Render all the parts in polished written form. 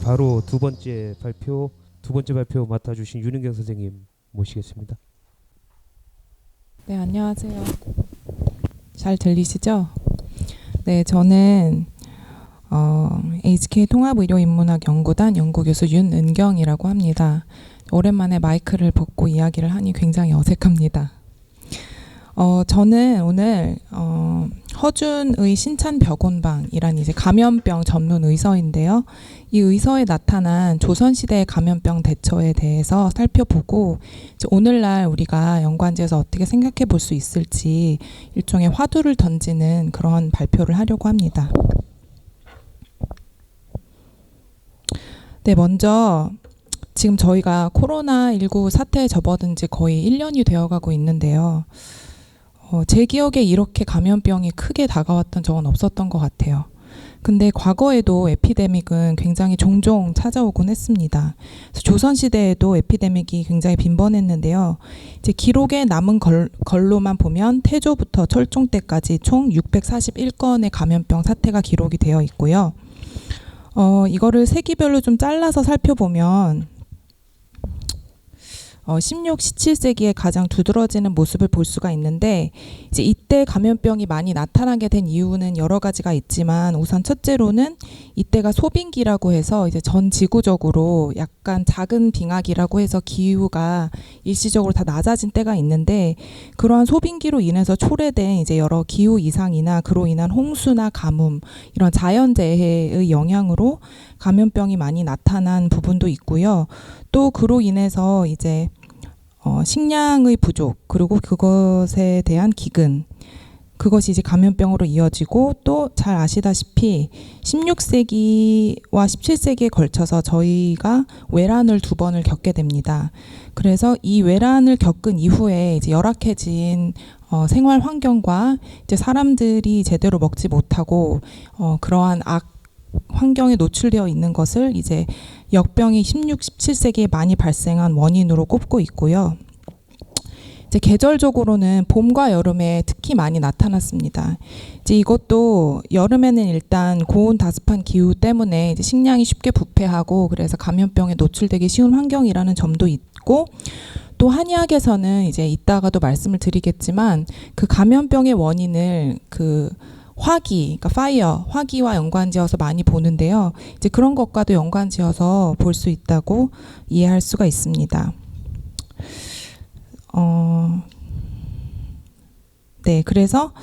바로 두 번째 발표 맡아주신 윤은경 선생님 모시겠습니다. 네, 안녕하세요. 잘 들리시죠? 네, 저는 HK 통합의료인문학연구단 연구교수 윤은경이라고 합니다. 오랜만에 마이크를 벗고 이야기를 하니 굉장히 어색합니다. 저는 오늘 허준의 신찬벽온방이란 이제 감염병 전문 의서인데요. 이 의서에 나타난 조선시대의 감염병 대처에 대해서 살펴보고 이제 오늘날 우리가 연관지에서 어떻게 생각해 볼 수 있을지 일종의 화두를 던지는 그런 발표를 하려고 합니다. 네, 먼저 지금 저희가 코로나19 사태에 접어든 지 거의 1년이 되어가고 있는데요. 제 기억에 이렇게 감염병이 크게 다가왔던 적은 없었던 것 같아요. 근데 과거에도 에피데믹은 굉장히 종종 찾아오곤 했습니다. 그래서 조선시대에도 에피데믹이 굉장히 빈번했는데요. 이제 기록에 남은 걸로만 보면 태조부터 철종 때까지 총 641건의 감염병 사태가 기록이 되어 있고요. 이거를 세기별로 좀 잘라서 살펴보면 16, 17세기에 가장 두드러지는 모습을 볼 수가 있는데 이제 이때 감염병이 많이 나타나게 된 이유는 여러 가지가 있지만 우선 첫째로는 이때가 소빙기라고 해서 이제 전 지구적으로 약간 작은 빙하기라고 해서 기후가 일시적으로 다 낮아진 때가 있는데 그러한 소빙기로 인해서 초래된 이제 여러 기후 이상이나 그로 인한 홍수나 가뭄 이런 자연재해의 영향으로 감염병이 많이 나타난 부분도 있고요. 또 그로 인해서 이제 식량의 부족 그리고 그것에 대한 기근 그것이 이제 감염병으로 이어지고 또 잘 아시다시피 16세기와 17세기에 걸쳐서 저희가 외란을 2번을 겪게 됩니다. 그래서 이 외란을 겪은 이후에 이제 열악해진 생활 환경과 이제 사람들이 제대로 먹지 못하고 그러한 환경에 노출되어 있는 것을 이제 역병이 16, 17세기에 많이 발생한 원인으로 꼽고 있고요. 이제 계절적으로는 봄과 여름에 특히 많이 나타났습니다. 이제 이것도 여름에는 일단 고온 다습한 기후 때문에 이제 식량이 쉽게 부패하고 그래서 감염병에 노출되기 쉬운 환경이라는 점도 있고 또 한의학에서는 이제 이따가도 말씀을 드리겠지만 그 감염병의 원인을 화기, 그러니까 파이어, 화기와 연관지어서 많이 보는데요. 이제 그런 것과도 연관지어서 볼 수 있다고 이해할 수가 있습니다. 네, 그래서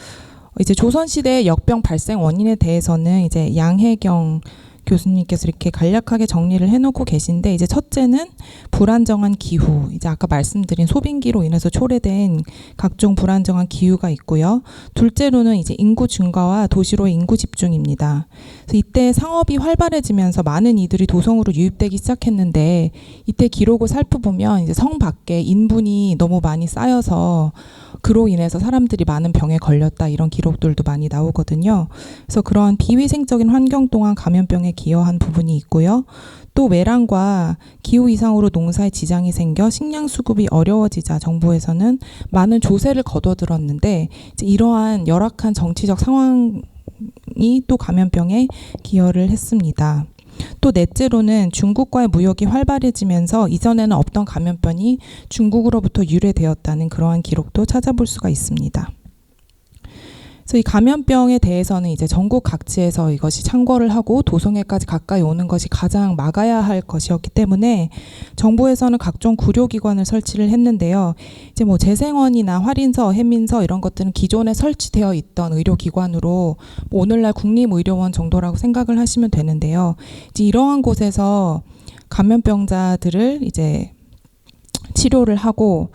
이제 조선시대의 역병 발생 원인에 대해서는 이제 양혜경 교수님께서 이렇게 간략하게 정리를 해놓고 계신데 이제 첫째는 불안정한 기후, 이제 아까 말씀드린 소빙기로 인해서 초래된 각종 불안정한 기후가 있고요. 둘째로는 이제 인구 증가와 도시로의 인구 집중입니다. 그래서 이때 상업이 활발해지면서 많은 이들이 도성으로 유입되기 시작했는데 이때 기록을 살펴보면 이제 성 밖에 인분이 너무 많이 쌓여서 그로 인해서 사람들이 많은 병에 걸렸다 이런 기록들도 많이 나오거든요. 그래서 그러한 비위생적인 환경 동안 감염병에 기여한 부분이 있고요. 또 외란과 기후 이상으로 농사에 지장이 생겨 식량 수급이 어려워지자 정부에서는 많은 조세를 거둬들었는데 이제 이러한 열악한 정치적 상황이 또 감염병에 기여를 했습니다. 또 넷째로는 중국과의 무역이 활발해지면서 이전에는 없던 감염병이 중국으로부터 유래되었다는 그러한 기록도 찾아볼 수가 있습니다. 그래서 이 감염병에 대해서는 이제 전국 각지에서 이것이 창궐을 하고 도성에까지 가까이 오는 것이 가장 막아야 할 것이었기 때문에 정부에서는 각종 구료기관을 설치를 했는데요. 이제 뭐 재생원이나 활인서, 해민서 이런 것들은 기존에 설치되어 있던 의료기관으로 뭐 오늘날 국립의료원 정도라고 생각을 하시면 되는데요. 이제 이러한 곳에서 감염병자들을 이제 치료를 하고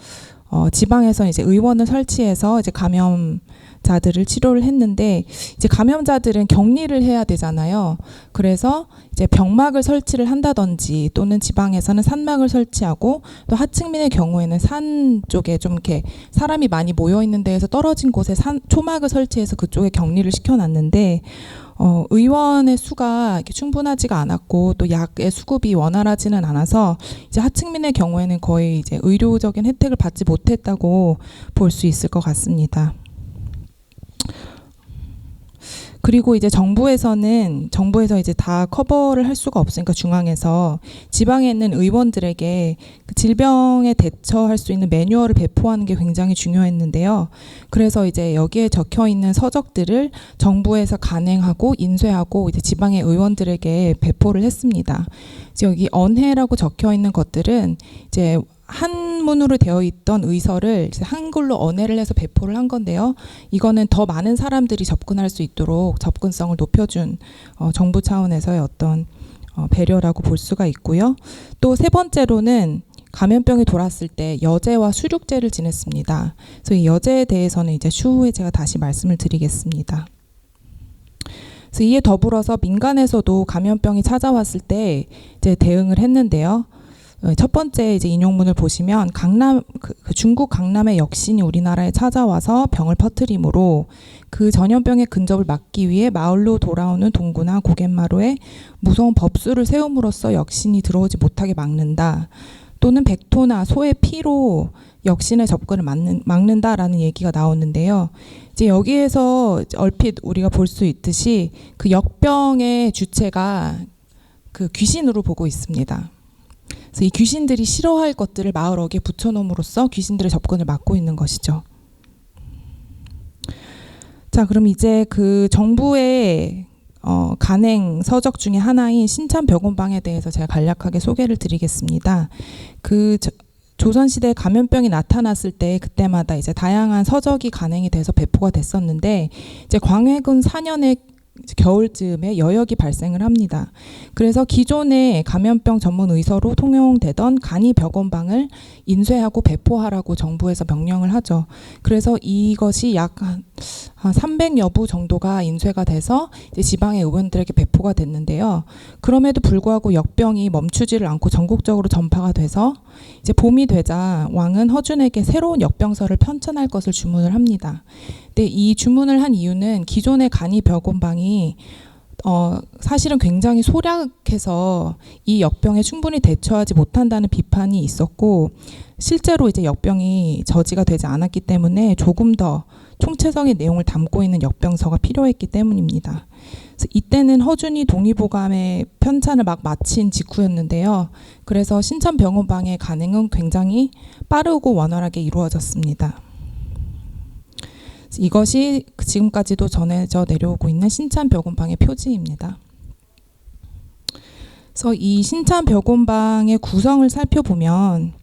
지방에서 이제 의원을 설치해서 이제 감염자들을 치료를 했는데 이제 감염자들은 격리를 해야 되잖아요. 그래서 이제 병막을 설치를 한다든지 또는 지방에서는 산막을 설치하고 또 하층민의 경우에는 산 쪽에 좀 이렇게 사람이 많이 모여 있는 데에서 떨어진 곳에 초막을 설치해서 그쪽에 격리를 시켜놨는데 의원의 수가 이렇게 충분하지가 않았고 또 약의 수급이 원활하지는 않아서 이제 하층민의 경우에는 거의 이제 의료적인 혜택을 받지 못했다고 볼 수 있을 것 같습니다. 그리고 이제 정부에서 이제 다 커버를 할 수가 없으니까 중앙에서 지방에 있는 의원들에게 그 질병에 대처할 수 있는 매뉴얼을 배포하는 게 굉장히 중요했는데요. 그래서 이제 여기에 적혀 있는 서적들을 정부에서 간행하고 인쇄하고 이제 지방의 의원들에게 배포를 했습니다. 그래서 여기 언해라고 적혀 있는 것들은 이제 한문으로 되어 있던 의서를 이제 한글로 언해를 해서 배포를 한 건데요. 이거는 더 많은 사람들이 접근할 수 있도록 접근성을 높여준 정부 차원에서의 어떤 배려라고 볼 수가 있고요. 또 세 번째로는 감염병이 돌았을 때 여제와 수륙제를 지냈습니다. 그래서 이 여제에 대해서는 이제 추후에 제가 다시 말씀을 드리겠습니다. 그래서 이에 더불어서 민간에서도 감염병이 찾아왔을 때 이제 대응을 했는데요. 첫 번째 이제 인용문을 보시면 중국 강남의 역신이 우리나라에 찾아와서 병을 퍼뜨리므로 그 전염병의 근접을 막기 위해 마을로 돌아오는 동구나 고갯마루에 무서운 법수를 세움으로써 역신이 들어오지 못하게 막는다. 또는 백토나 소의 피로 역신의 접근을 막는다라는 얘기가 나오는데요. 이제 여기에서 얼핏 우리가 볼 수 있듯이 그 역병의 주체가 그 귀신으로 보고 있습니다. 그래서 이 귀신들이 싫어할 것들을 마을 어귀에 붙여놓음으로써 귀신들의 접근을 막고 있는 것이죠. 자, 그럼 이제 그 정부의 간행 서적 중에 하나인 신참벽온방에 대해서 제가 간략하게 소개를 드리겠습니다. 그 조선시대에 감염병이 나타났을 때 그때마다 이제 다양한 서적이 간행이 돼서 배포가 됐었는데 이제 광해군 4년에 겨울쯤에 여역이 발생을 합니다. 그래서 기존의 감염병 전문 의서로 통용되던 간이벽온방을 인쇄하고 배포하라고 정부에서 명령을 하죠. 그래서 이것이 약 한 300여 부 정도가 인쇄가 돼서 이제 지방의 의원들에게 배포가 됐는데요. 그럼에도 불구하고 역병이 멈추지를 않고 전국적으로 전파가 돼서 이제 봄이 되자 왕은 허준에게 새로운 역병서를 편찬할 것을 주문을 합니다. 근데 이 주문을 한 이유는 기존의 간이벽온방이 사실은 굉장히 소략해서 이 역병에 충분히 대처하지 못한다는 비판이 있었고 실제로 이제 역병이 저지가 되지 않았기 때문에 조금 더 총체적인 내용을 담고 있는 역병서가 필요했기 때문입니다. 그래서 이때는 허준이 독립보감의 편찬을 막 마친 직후였는데요. 그래서 신참벽온방의 간행은 굉장히 빠르고 원활하게 이루어졌습니다. 이것이 지금까지도 전해져 내려오고 있는 신참벽온방의 표지입니다. 그래서 이 신참벽온방의 구성을 살펴보면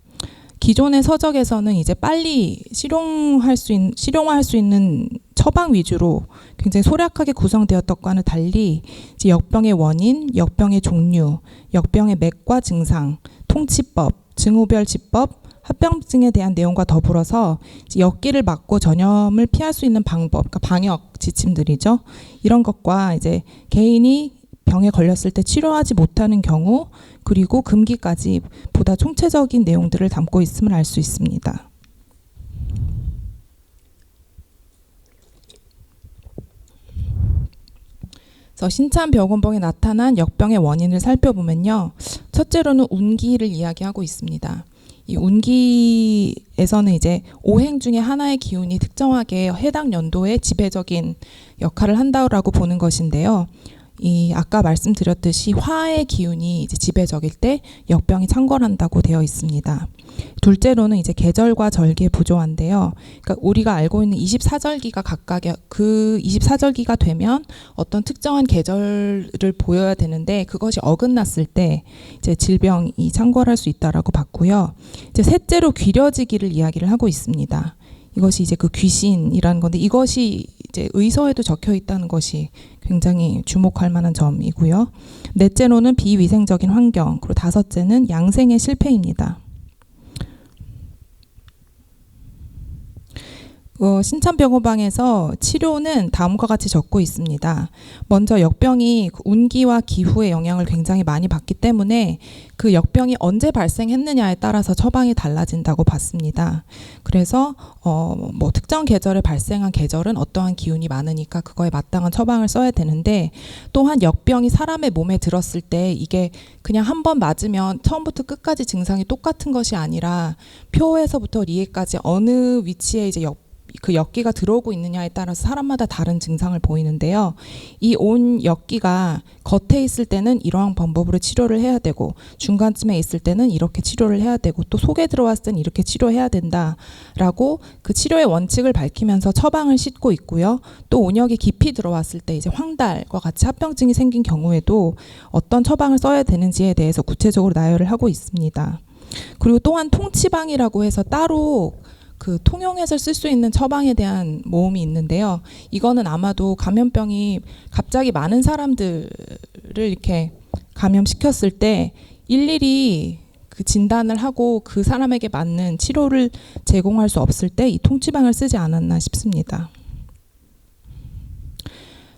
기존의 서적에서는 이제 빨리 실용화할 수 있는 처방 위주로 굉장히 소략하게 구성되었던과는 달리 이제 역병의 원인, 역병의 종류, 역병의 맥과 증상, 통치법, 증후별치법, 합병증에 대한 내용과 더불어서 역기를 막고 전염을 피할 수 있는 방법, 그러니까 방역 지침들이죠. 이런 것과 이제 개인이 병에 걸렸을 때 치료하지 못하는 경우 그리고 금기까지 보다 총체적인 내용들을 담고 있음을 알 수 있습니다. 그래서 신참벽온방에 나타난 역병의 원인을 살펴보면요. 첫째로는 운기를 이야기하고 있습니다. 이 운기에서는 이제 오행 중에 하나의 기운이 특정하게 해당 연도에 지배적인 역할을 한다라고 보는 것인데요. 이 아까 말씀드렸듯이 화의 기운이 이제 지배적일 때 역병이 창궐한다고 되어 있습니다. 둘째로는 이제 계절과 절기의 부조화인데요. 그러니까 우리가 알고 있는 24절기가 각각의 그 24절기가 되면 어떤 특정한 계절을 보여야 되는데 그것이 어긋났을 때 이제 질병이 창궐할 수 있다라고 봤고요. 이제 셋째로 귀려지기를 이야기를 하고 있습니다. 이것이 이제 그 귀신이라는 건데 이것이 이제 의서에도 적혀 있다는 것이 굉장히 주목할 만한 점이고요. 넷째로는 비위생적인 환경, 그리고 다섯째는 양생의 실패입니다. 신천병원방에서 치료는 다음과 같이 적고 있습니다. 먼저 역병이 운기와 기후의 영향을 굉장히 많이 받기 때문에 그 역병이 언제 발생했느냐에 따라서 처방이 달라진다고 봤습니다. 그래서 뭐 특정 계절에 발생한 계절은 어떠한 기운이 많으니까 그거에 마땅한 처방을 써야 되는데, 또한 역병이 사람의 몸에 들었을 때 이게 그냥 한 번 맞으면 처음부터 끝까지 증상이 똑같은 것이 아니라 표에서부터 리에까지 어느 위치에 이제 그 역기가 들어오고 있느냐에 따라서 사람마다 다른 증상을 보이는데요. 이 온 역기가 겉에 있을 때는 이러한 방법으로 치료를 해야 되고, 중간쯤에 있을 때는 이렇게 치료를 해야 되고, 또 속에 들어왔을 때는 이렇게 치료해야 된다라고 그 치료의 원칙을 밝히면서 처방을 싣고 있고요. 또 온역이 깊이 들어왔을 때 이제 황달과 같이 합병증이 생긴 경우에도 어떤 처방을 써야 되는지에 대해서 구체적으로 나열을 하고 있습니다. 그리고 또한 통치방이라고 해서 따로 그 통용해서 쓸 수 있는 처방에 대한 모음이 있는데요. 이거는 아마도 감염병이 갑자기 많은 사람들을 이렇게 감염시켰을 때 일일이 그 진단을 하고 그 사람에게 맞는 치료를 제공할 수 없을 때 이 통치방을 쓰지 않았나 싶습니다.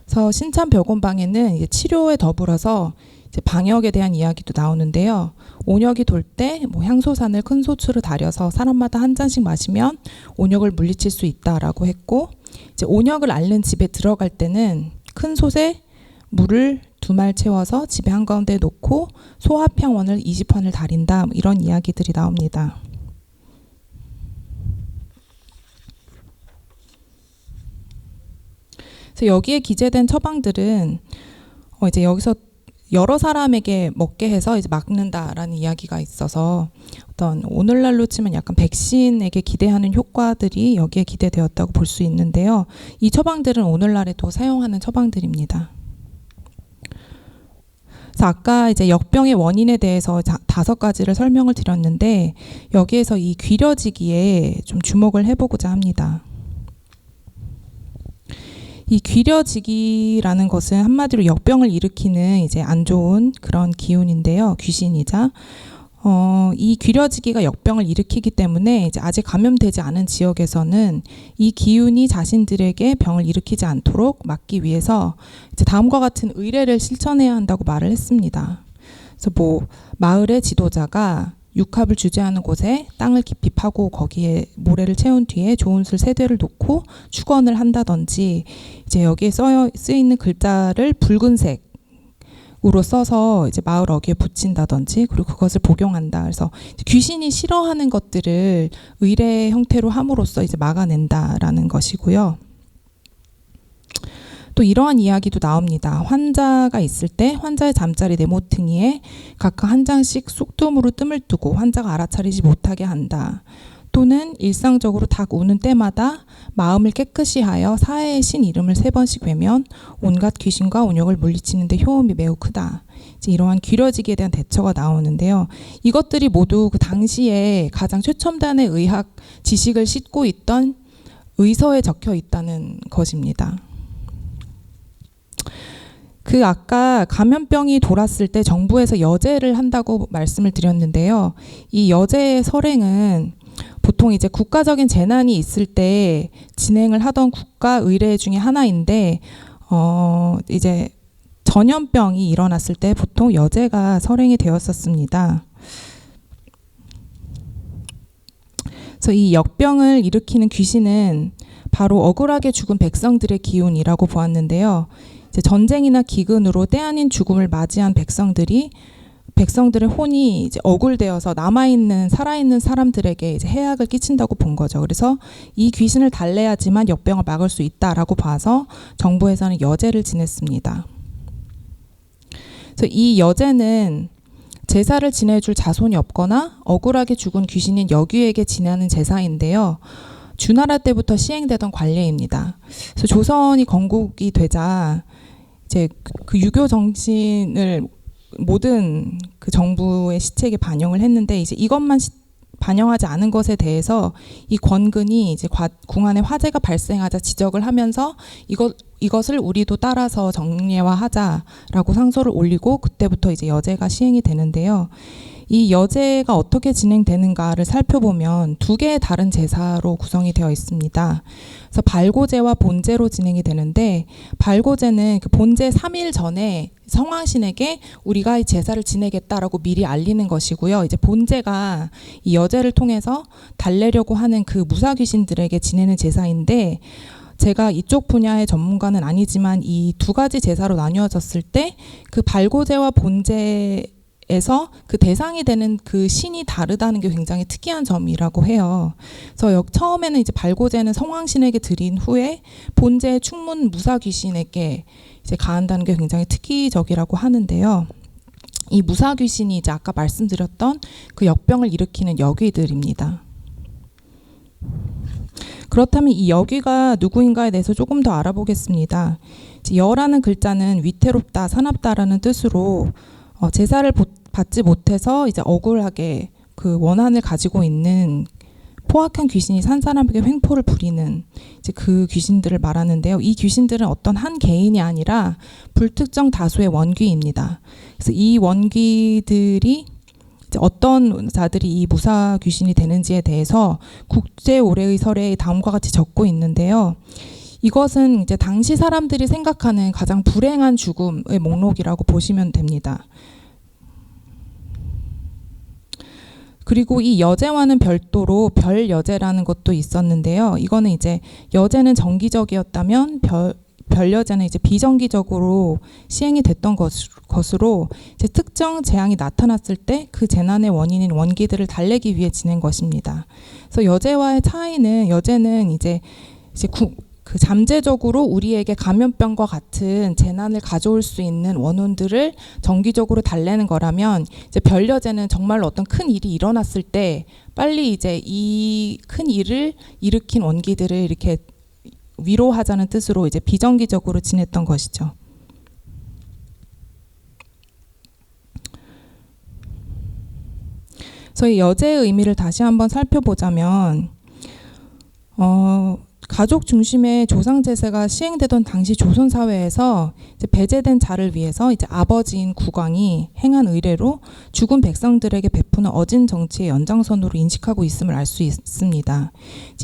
그래서 신천병원방에는 이제 치료에 더불어서 이제 방역에 대한 이야기도 나오는데요. 온역이 돌 때 뭐 향소산을 큰 소추로 달여서 사람마다 한 잔씩 마시면 온역을 물리칠 수 있다라고 했고, 이제 온역을 앓는 집에 들어갈 때는 큰 솥에 물을 2말 채워서 집에 한가운데 놓고 소화평원을 20환을 달인다, 이런 이야기들이 나옵니다. 그래서 여기에 기재된 처방들은 이제 여기서 여러 사람에게 먹게 해서 이제 막는다라는 이야기가 있어서 어떤 오늘날로 치면 약간 백신에게 기대하는 효과들이 여기에 기대되었다고 볼 수 있는데요. 이 처방들은 오늘날에도 사용하는 처방들입니다. 그래서 아까 이제 역병의 원인에 대해서 5가지를 설명을 드렸는데, 여기에서 이 귀려지기에 좀 주목을 해보고자 합니다. 이 귀려지기라는 것은 한마디로 역병을 일으키는 이제 안 좋은 그런 기운인데요. 귀신이자 이 귀려지기가 역병을 일으키기 때문에 이제 아직 감염되지 않은 지역에서는 이 기운이 자신들에게 병을 일으키지 않도록 막기 위해서 이제 다음과 같은 의례를 실천해야 한다고 말을 했습니다. 그래서 뭐 마을의 지도자가 육합을 주재하는 곳에 땅을 깊이 파고 거기에 모래를 채운 뒤에 좋은 술 3대를 놓고 축원을 한다든지, 이제 여기에 쓰여있는 글자를 붉은색으로 써서 이제 마을 어귀에 붙인다든지, 그리고 그것을 복용한다. 그래서 귀신이 싫어하는 것들을 의례 형태로 함으로써 이제 막아낸다라는 것이고요. 또 이러한 이야기도 나옵니다. 환자가 있을 때 환자의 잠자리 네모퉁이에 각각 한 장씩 쑥두으로 뜸을 두고 환자가 알아차리지 못하게 한다. 또는 일상적으로 닭 우는 때마다 마음을 깨끗이 하여 사해의 신 이름을 3번씩 외면 온갖 귀신과 온역을 물리치는 데 효험이 매우 크다. 이제 이러한 귀려지기에 대한 대처가 나오는데요. 이것들이 모두 그 당시에 가장 최첨단의 의학 지식을 싣고 있던 의서에 적혀 있다는 것입니다. 그 아까 감염병이 돌았을 때 정부에서 여제를 한다고 말씀을 드렸는데요. 이 여제의 설행은 보통 이제 국가적인 재난이 있을 때 진행을 하던 국가 의례 중에 하나인데, 이제 전염병이 일어났을 때 보통 여제가 설행이 되었었습니다. 그래서 이 역병을 일으키는 귀신은 바로 억울하게 죽은 백성들의 기운이라고 보았는데요. 이제 전쟁이나 기근으로 때 아닌 죽음을 맞이한 백성들의 혼이 이제 억울되어서 남아있는 살아있는 사람들에게 이제 해악을 끼친다고 본 거죠. 그래서 이 귀신을 달래야지만 역병을 막을 수 있다라고 봐서 정부에서는 여제를 지냈습니다. 그래서 이 여제는 제사를 지내줄 자손이 없거나 억울하게 죽은 귀신인 여귀에게 지내는 제사인데요. 주나라 때부터 시행되던 관례입니다. 그래서 조선이 건국이 되자 이제 그 유교 정신을 모든 그 정부의 시책에 반영을 했는데, 이제 이것만 반영하지 않은 것에 대해서 이 권근이 이제 궁안에 화재가 발생하자 지적을 하면서 이것을 우리도 따라서 정례화하자라고 상소를 올리고, 그때부터 이제 여제가 시행이 되는데요. 이 여제가 어떻게 진행되는가를 살펴보면 두 개의 다른 제사로 구성이 되어 있습니다. 그래서 발고제와 본제로 진행이 되는데, 발고제는 그 본제 3일 전에 성왕신에게 우리가 이 제사를 지내겠다라고 미리 알리는 것이고요. 이제 본제가 이 여제를 통해서 달래려고 하는 그 무사 귀신들에게 지내는 제사인데, 제가 이쪽 분야의 전문가는 아니지만 이 두 가지 제사로 나뉘어졌을 때 그 발고제와 본제에서 그 대상이 되는 그 신이 다르다는 게 굉장히 특이한 점이라고 해요. 그래서 처음에는 이제 발고제는 성왕신에게 드린 후에 본제 충문 무사 귀신에게 이제 가한다는 게 굉장히 특이적이라고 하는데요. 이 무사 귀신이 이제 아까 말씀드렸던 그 역병을 일으키는 여귀들입니다. 그렇다면 이 여귀가 누구인가에 대해서 조금 더 알아보겠습니다. 여라는 글자는 위태롭다, 사납다라는 뜻으로 제사를 받지 못해서 이제 억울하게 그 원한을 가지고 있는 포악한 귀신이 산 사람에게 횡포를 부리는 이제 그 귀신들을 말하는데요. 이 귀신들은 어떤 한 개인이 아니라 불특정 다수의 원귀입니다. 그래서 이 원귀들이 어떤 자들이 이 무사 귀신이 되는지에 대해서 국제 올해의 설에 다음과 같이 적고 있는데요. 이것은 이제 당시 사람들이 생각하는 가장 불행한 죽음의 목록이라고 보시면 됩니다. 그리고 이 여제와는 별도로 별여제라는 것도 있었는데요. 이거는 이제 여제는 정기적이었다면 별여제는 이제 비정기적으로 시행이 됐던 것으로 이제 특정 재앙이 나타났을 때 그 재난의 원인인 원기들을 달래기 위해 지낸 것입니다. 그래서 여제와의 차이는, 여제는 이제 그 잠재적으로 우리에게 감염병과 같은 재난을 가져올 수 있는 원혼들을 정기적으로 달래는 거라면, 이제 별여제는 정말로 어떤 큰 일이 일어났을 때 빨리 이제 이 큰 일을 일으킨 원기들을 이렇게 위로하자는 뜻으로 이제 비정기적으로 지냈던 것이죠. 그래서 이 여제의 의미를 다시 한번 살펴보자면, 가족 중심의 조상 제사가 시행되던 당시 조선 사회에서 이제 배제된 자를 위해서 이제 아버지인 국왕이 행한 의례로 죽은 백성들에게 베푸는 어진 정치의 연장선으로 인식하고 있음을 알 수 있습니다.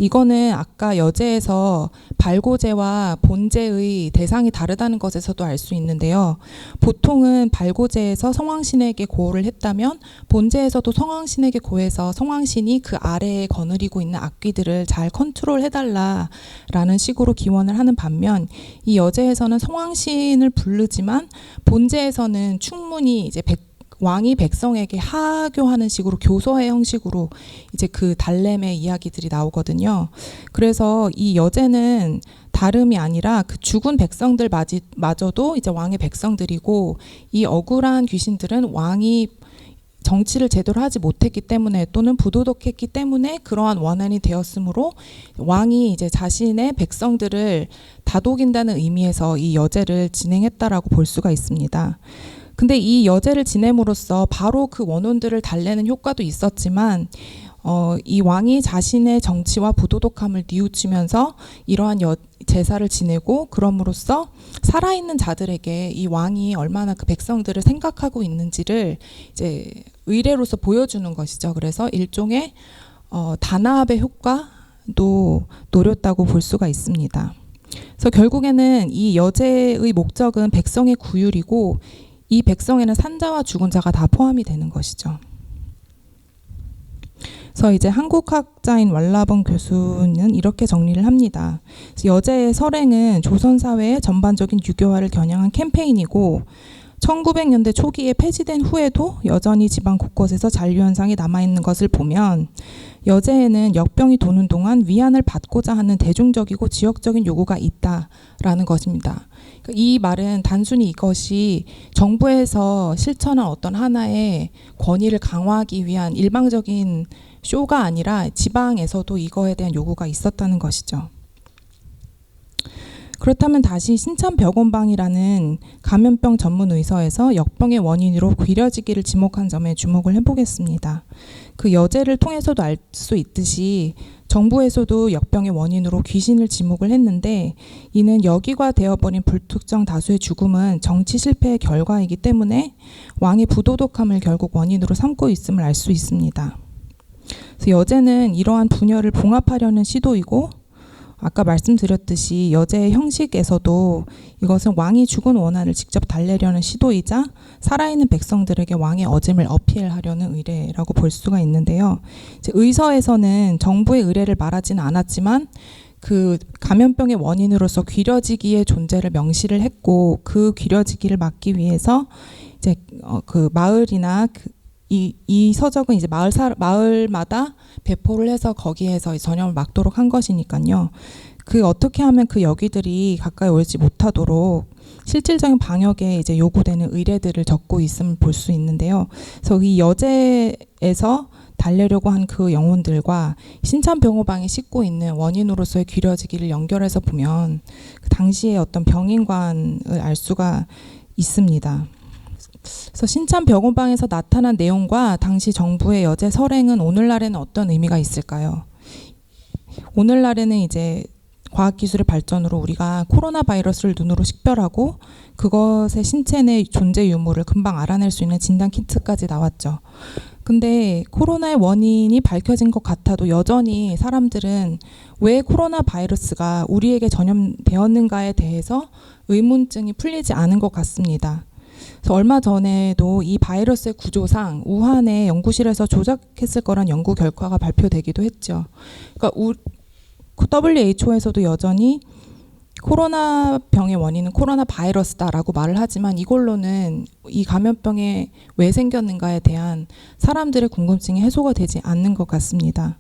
이거는 아까 여제에서 발고제와 본제의 대상이 다르다는 것에서도 알 수 있는데요. 보통은 발고제에서 성왕신에게 고호를 했다면 본제에서도 성왕신에게 고해서 성왕신이 그 아래에 거느리고 있는 악귀들을 잘 컨트롤해달라 라는 식으로 기원을 하는 반면, 이 여제에서는 성왕신을 부르지만 본제에서는 충문이 이제 왕이 백성에게 하교하는 식으로 교서의 형식으로 이제 그 달램의 이야기들이 나오거든요. 그래서 이 여제는 다름이 아니라 그 죽은 백성들 마저도 이제 왕의 백성들이고, 이 억울한 귀신들은 왕이 정치를 제대로 하지 못했기 때문에 또는 부도덕했기 때문에 그러한 원한이 되었으므로 왕이 이제 자신의 백성들을 다독인다는 의미에서 이 여제를 진행했다라고 볼 수가 있습니다. 근데 이 여제를 지냄으로써 바로 그 원혼들을 달래는 효과도 있었지만, 이 왕이 자신의 정치와 부도덕함을 뉘우치면서 이러한 제사를 지내고, 그럼으로써 살아있는 자들에게 이 왕이 얼마나 그 백성들을 생각하고 있는지를 이제 의례로서 보여주는 것이죠. 그래서 일종의 단합의 효과도 노렸다고 볼 수가 있습니다. 그래서 결국에는 이 여제의 목적은 백성의 구휼이고, 이 백성에는 산자와 죽은 자가 다 포함이 되는 것이죠. 그래서 이제 한국학자인 왈라봉 교수는 이렇게 정리를 합니다. 여제의 설행은 조선 사회의 전반적인 유교화를 겨냥한 캠페인이고, 1900년대 초기에 폐지된 후에도 여전히 지방 곳곳에서 잔류 현상이 남아있는 것을 보면, 여제에는 역병이 도는 동안 위안을 받고자 하는 대중적이고 지역적인 요구가 있다라는 것입니다. 이 말은 단순히 이것이 정부에서 실천한 어떤 하나의 권위를 강화하기 위한 일방적인 쇼가 아니라 지방에서도 이거에 대한 요구가 있었다는 것이죠. 그렇다면 다시 신천벽온방이라는 감염병 전문 의서에서 역병의 원인으로 귀려지기를 지목한 점에 주목을 해보겠습니다. 그 여제를 통해서도 알 수 있듯이 정부에서도 역병의 원인으로 귀신을 지목을 했는데, 이는 역이가 되어버린 불특정 다수의 죽음은 정치 실패의 결과이기 때문에 왕의 부도덕함을 결국 원인으로 삼고 있음을 알 수 있습니다. 그래서 여제는 이러한 분열을 봉합하려는 시도이고, 아까 말씀드렸듯이 여제의 형식에서도 이것은 왕이 죽은 원한을 직접 달래려는 시도이자 살아있는 백성들에게 왕의 어짐을 어필하려는 의례라고 볼 수가 있는데요. 이제 의서에서는 정부의 의례를 말하지는 않았지만 그 감염병의 원인으로서 귀려지기의 존재를 명시를 했고, 그 귀려지기를 막기 위해서 이제 그 마을이나 이 서적은 이제 마을마다 배포를 해서 거기에서 전염을 막도록 한 것이니까요. 그 어떻게 하면 그 여기들이 가까이 오지 못하도록 실질적인 방역에 이제 요구되는 의례들을 적고 있음을 볼 수 있는데요. 그래서 이 여제에서 달래려고 한 그 영혼들과 신천병호방이 싣고 있는 원인으로서의 귀려지기를 연결해서 보면 그 당시의 어떤 병인관을 알 수가 있습니다. 그래서 신천벽온방에서 나타난 내용과 당시 정부의 여제 설행은 오늘날에는 어떤 의미가 있을까요? 오늘날에는 이제 과학기술의 발전으로 우리가 코로나 바이러스를 눈으로 식별하고 그것의 신체 내 존재 유무를 금방 알아낼 수 있는 진단 키트까지 나왔죠. 근데 코로나의 원인이 밝혀진 것 같아도 여전히 사람들은 왜 코로나 바이러스가 우리에게 전염되었는가에 대해서 의문증이 풀리지 않은 것 같습니다. 그래서 얼마 전에도 이 바이러스의 구조상 우한의 연구실에서 조작했을 거란 연구 결과가 발표되기도 했죠. 그러니까 WHO에서도 여전히 코로나 병의 원인은 코로나 바이러스다라고 말을 하지만 이걸로는 이 감염병이 왜 생겼는가에 대한 사람들의 궁금증이 해소가 되지 않는 것 같습니다.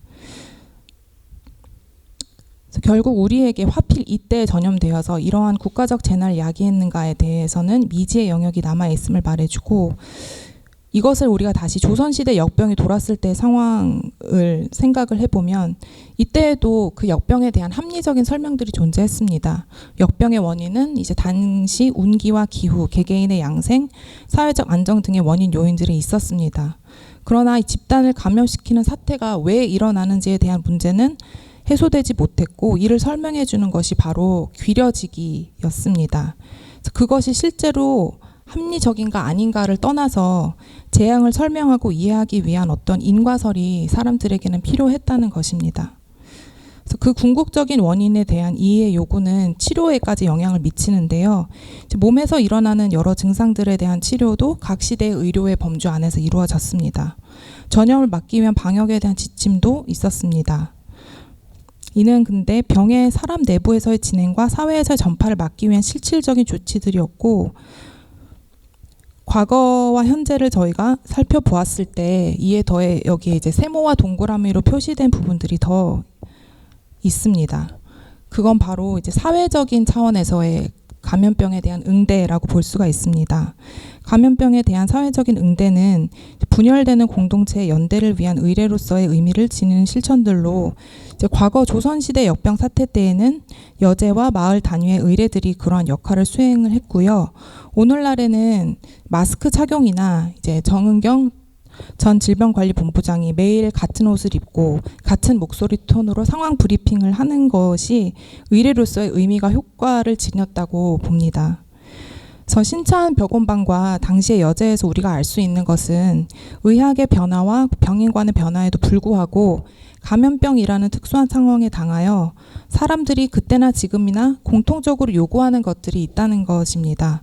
그래서 결국 우리에게 하필 이때 전염되어서 이러한 국가적 재난을 야기했는가에 대해서는 미지의 영역이 남아있음을 말해주고, 이것을 우리가 다시 조선시대 역병이 돌았을 때 상황을 생각을 해보면 이때에도 그 역병에 대한 합리적인 설명들이 존재했습니다. 역병의 원인은 이제 당시 운기와 기후, 개개인의 양생, 사회적 안정 등의 원인 요인들이 있었습니다. 그러나 이 집단을 감염시키는 사태가 왜 일어나는지에 대한 문제는 해소되지 못했고, 이를 설명해 주는 것이 바로 귀려지기였습니다. 그것이 실제로 합리적인가 아닌가를 떠나서 재앙을 설명하고 이해하기 위한 어떤 인과설이 사람들에게는 필요했다는 것입니다. 그래서 그 궁극적인 원인에 대한 이해 요구는 치료에까지 영향을 미치는데요. 몸에서 일어나는 여러 증상들에 대한 치료도 각 시대의 의료의 범주 안에서 이루어졌습니다. 전염을 막기 위한 방역에 대한 지침도 있었습니다. 이는 근데 병의 사람 내부에서의 진행과 사회에서의 전파를 막기 위한 실질적인 조치들이었고, 과거와 현재를 저희가 살펴보았을 때 이에 더해 여기에 이제 세모와 동그라미로 표시된 부분들이 더 있습니다. 그건 바로 이제 사회적인 차원에서의 감염병에 대한 응대라고 볼 수가 있습니다. 감염병에 대한 사회적인 응대는 분열되는 공동체의 연대를 위한 의례로서의 의미를 지니는 실천들로, 이제 과거 조선시대 역병 사태 때에는 여제와 마을 단위의 의례들이 그러한 역할을 수행을 했고요. 오늘날에는 마스크 착용이나 이제 정은경 전 질병관리본부장이 매일 같은 옷을 입고 같은 목소리 톤으로 상황 브리핑을 하는 것이 의례로서의 의미가 효과를 지녔다고 봅니다. 그래서 신천벽온방과 당시의 여제에서 우리가 알 수 있는 것은 의학의 변화와 병인관의 변화에도 불구하고 감염병이라는 특수한 상황에 당하여 사람들이 그때나 지금이나 공통적으로 요구하는 것들이 있다는 것입니다.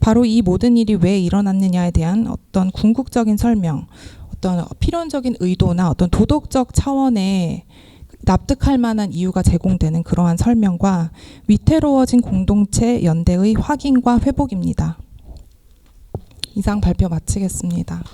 바로 이 모든 일이 왜 일어났느냐에 대한 어떤 궁극적인 설명, 어떤 필연적인 의도나 어떤 도덕적 차원의 납득할 만한 이유가 제공되는 그러한 설명과 위태로워진 공동체 연대의 확인과 회복입니다. 이상 발표 마치겠습니다.